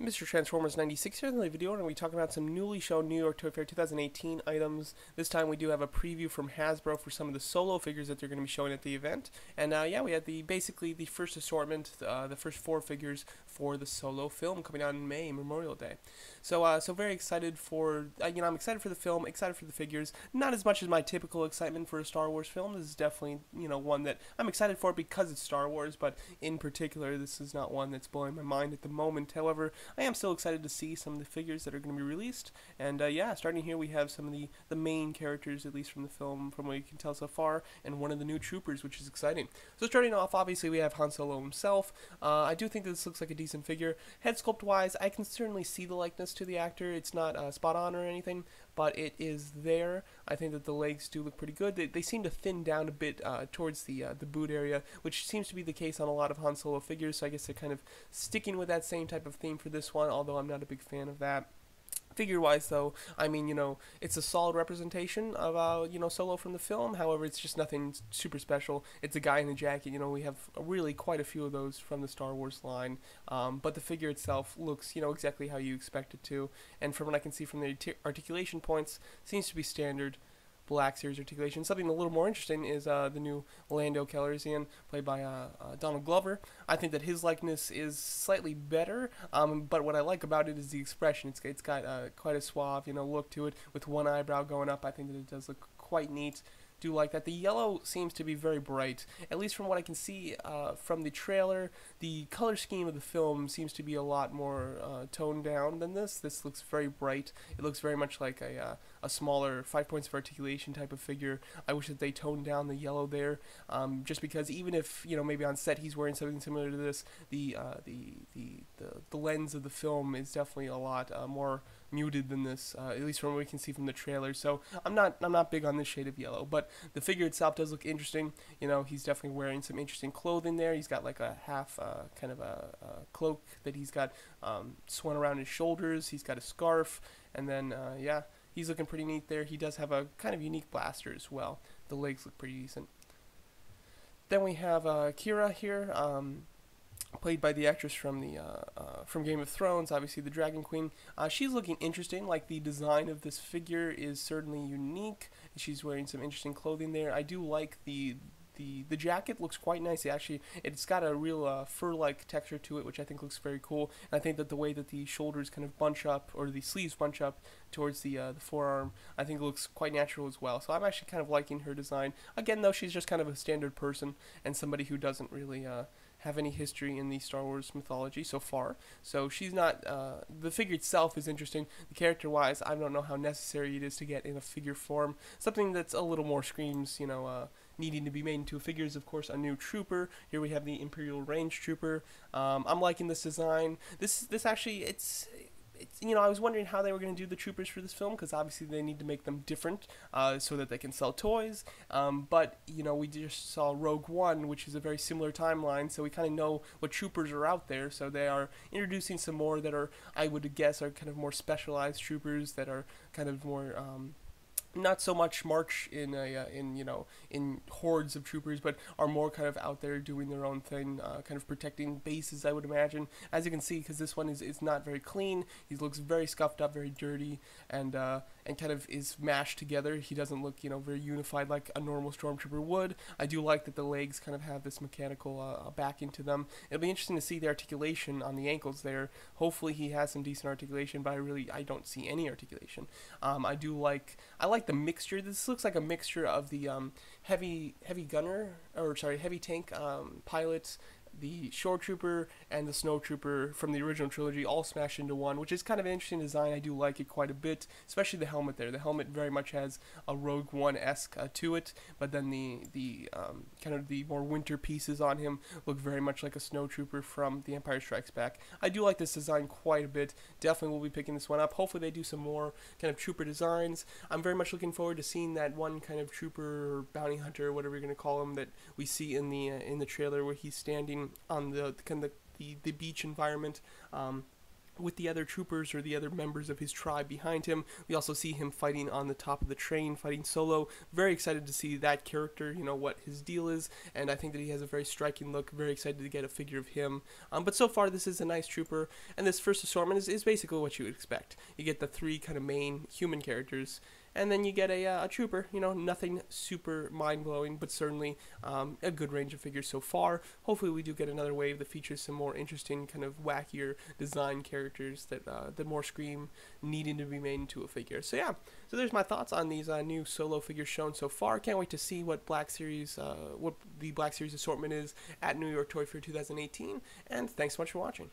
Mr. Transformers 96 here in the video, and we talk about some newly shown New York Toy Fair 2018 items. This time we do have a preview from Hasbro for some of the solo figures that they're going to be showing at the event. And yeah, we had basically the first assortment, the first 4 figures for the solo film coming out in May, Memorial Day. So very excited for, I'm excited for the film, excited for the figures. Not as much as my typical excitement for a Star Wars film. This is definitely, one that I'm excited for because it's Star Wars, but in particular, this is not one that's blowing my mind at the moment. However, I am still excited to see some of the figures that are going to be released. And yeah, starting here, we have some of the main characters, at least from the film, from what you can tell so far, and one of the new troopers, which is exciting. So starting off, obviously, we have Han Solo himself. I do think that this looks like a decent figure. Head sculpt-wise, I can certainly see the likeness to the actor. It's not spot on or anything, but it is there. I think that the legs do look pretty good. They seem to thin down a bit towards the boot area, which seems to be the case on a lot of Han Solo figures, so I guess they're kind of sticking with that same type of theme for this one, although I'm not a big fan of that. Figure-wise, though, I mean, it's a solid representation of, Solo from the film. However, it's just nothing super special. It's a guy in a jacket. We have really quite a few of those from the Star Wars line. But the figure itself looks, exactly how you expect it to. And from what I can see from the articulation points, seems to be standard Black Series articulation. Something a little more interesting is the new Lando Calrissian, played by Donald Glover. I think that his likeness is slightly better, but what I like about it is the expression. It's got quite a suave, look to it, with one eyebrow going up. I think that it does look quite neat. Do like that. The yellow seems to be very bright, at least from what I can see from the trailer. The color scheme of the film seems to be a lot more toned down than this. This looks very bright. It looks very much like a smaller 5 points of articulation type of figure. I wish that they toned down the yellow there, just because even if maybe on set he's wearing something similar to this, the lens of the film is definitely a lot more muted than this, at least from what we can see from the trailer. So I'm not big on this shade of yellow, but the figure itself does look interesting. He's definitely wearing some interesting clothing there. He's got like a half kind of a cloak that he's got swung around his shoulders. He's got a scarf, and then yeah, he's looking pretty neat there. He does have a kind of unique blaster as well. The legs look pretty decent. Then we have Qi'ra here, played by the actress from Game of Thrones, obviously the Dragon Queen. She's looking interesting. Like, the design of this figure is certainly unique. She's wearing some interesting clothing there. I do like the jacket. Looks quite nice. It's got a real fur-like texture to it, which I think looks very cool. And I think that the way that the shoulders kind of bunch up, or the sleeves bunch up towards the forearm, I think looks quite natural as well. So I'm actually kind of liking her design. Again, though, she's just kind of a standard person and somebody who doesn't really have any history in the Star Wars mythology so far. So she's not, the figure itself is interesting. The character-wise, I don't know how necessary it is to get in a figure form. Something that's a little more screams, needing to be made into a figure is, of course, a new trooper. Here we have the Imperial Range trooper. I'm liking this design. This actually, it's I was wondering how they were going to do the troopers for this film, because obviously they need to make them different so that they can sell toys. But we just saw Rogue One, which is a very similar timeline, so we kind of know what troopers are out there. So they are introducing some more that are, I would guess, are kind of more specialized troopers that are kind of more not so much march in hordes of troopers, but are more kind of out there doing their own thing, kind of protecting bases, I would imagine. As you can see, because this one is not very clean, he looks very scuffed up, very dirty, and kind of is mashed together. He doesn't look very unified like a normal stormtrooper would. I do like that the legs kind of have this mechanical back into them. It'll be interesting to see the articulation on the ankles there. Hopefully he has some decent articulation, but I don't see any articulation. I like the mixture. This looks like a mixture of the heavy tank pilot, the shore trooper, and the snow trooper from the original trilogy, all smashed into one, which is kind of an interesting design. I do like it quite a bit, especially the helmet there. The helmet very much has a Rogue One-esque to it, but then the kind of the more winter pieces on him look very much like a snow trooper from The Empire Strikes Back. I do like this design quite a bit. Definitely will be picking this one up. Hopefully they do some more kind of trooper designs. I'm very much looking forward to seeing that one kind of trooper or bounty hunter, or whatever you're going to call him, that we see in the trailer, where he's standing on the beach environment. with the other troopers or the other members of his tribe behind him. We also see him fighting on the top of the train, fighting solo. Very excited to see that character, what his deal is, and I think that he has a very striking look. Very excited to get a figure of him. But so far, this is a nice trooper, and this first assortment is basically what you would expect. You get the three kind of main human characters, and then you get a trooper, nothing super mind-blowing, but certainly a good range of figures so far. Hopefully we do get another wave that features some more interesting, kind of wackier design characters that more scream needing to be made into a figure. So yeah, so there's my thoughts on these new solo figures shown so far. Can't wait to see what the Black Series assortment is at New York Toy Fair 2018, and thanks so much for watching.